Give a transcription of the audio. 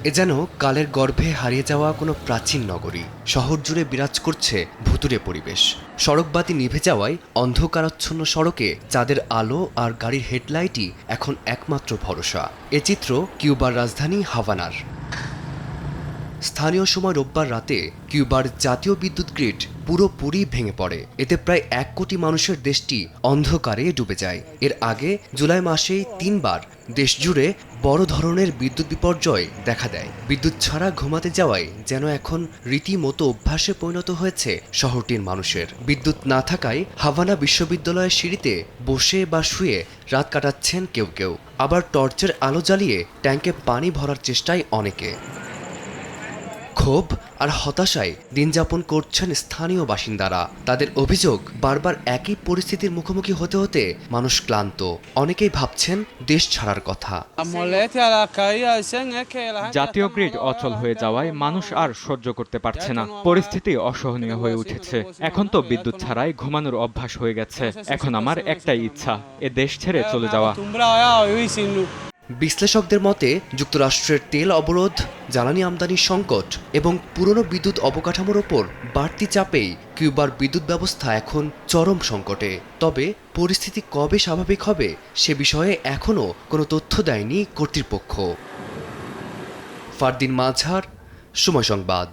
এ যেন কালের গর্ভে হারিয়ে যাওয়া কোনো প্রাচীন নগরী। শহর জুড়ে বিরাজ করছে ভুতুড়ে পরিবেশ। সড়কবাতি নিভে যাওয়ায় অন্ধকারাচ্ছন্ন সড়কে চাঁদের আলো আর গাড়ির হেডলাইটই এখন একমাত্র ভরসা। এ চিত্র কিউবার রাজধানী হাভানার। স্থানীয় সময় রোববার রাতে কিউবার জাতীয় বিদ্যুৎ গ্রিড পুরোপুরি ভেঙে পড়ে। এতে প্রায় 1 কোটি মানুষের দেশটি অন্ধকারে ডুবে যায়। এর আগে জুলাই মাসেই 3 বার দেশজুড়ে বড় ধরনের বিদ্যুৎ বিপর্যয় দেখা দেয়। বিদ্যুৎ ছাড়া ঘুমাতে যাওয়ায় যেন এখন রীতিমতো অভ্যাসে পরিণত হয়েছে শহরটির মানুষের। বিদ্যুৎ না থাকায় হাভানা বিশ্ববিদ্যালয়ের সিঁড়িতে বসে বা শুয়ে রাত কাটাচ্ছেন কেউ কেউ, আবার টর্চের আলো জ্বালিয়ে ট্যাঙ্কে পানি ভরার চেষ্টায় অনেকে। ক্ষোভ আর হতাশায় দিন যাপন করছেন স্থানীয় বাসিন্দারা। তাদের অভিযোগ, বারবার একই পরিস্থিতির মুখোমুখি হতে হতে মানুষ ক্লান্ত। অনেকেই ভাবছেন দেশ ছাড়ার কথা। জাতীয় গ্রিড অচল হয়ে যাওয়ায় মানুষ আর সহ্য করতে পারছে না। পরিস্থিতি অসহনীয় হয়ে উঠেছে। এখন তো বিদ্যুৎ ছাড়াই ঘুমানোর অভ্যাস হয়ে গেছে। এখন আমার একটাই ইচ্ছা, এ দেশ ছেড়ে চলে যাওয়া। বিশ্লেষকদের মতে যুক্তরাষ্ট্রের তেল অবরোধ, জ্বালানি আমদানির সংকট এবং পুরনো বিদ্যুৎ অবকাঠামোর ওপর বাড়তি চাপেই কিউবার বিদ্যুৎ ব্যবস্থা এখন চরম সংকটে। তবে পরিস্থিতি কবে স্বাভাবিক হবে সে বিষয়ে এখনও কোনো তথ্য দেয়নি কর্তৃপক্ষ। ফারদিন মাঝার, সময় সংবাদ।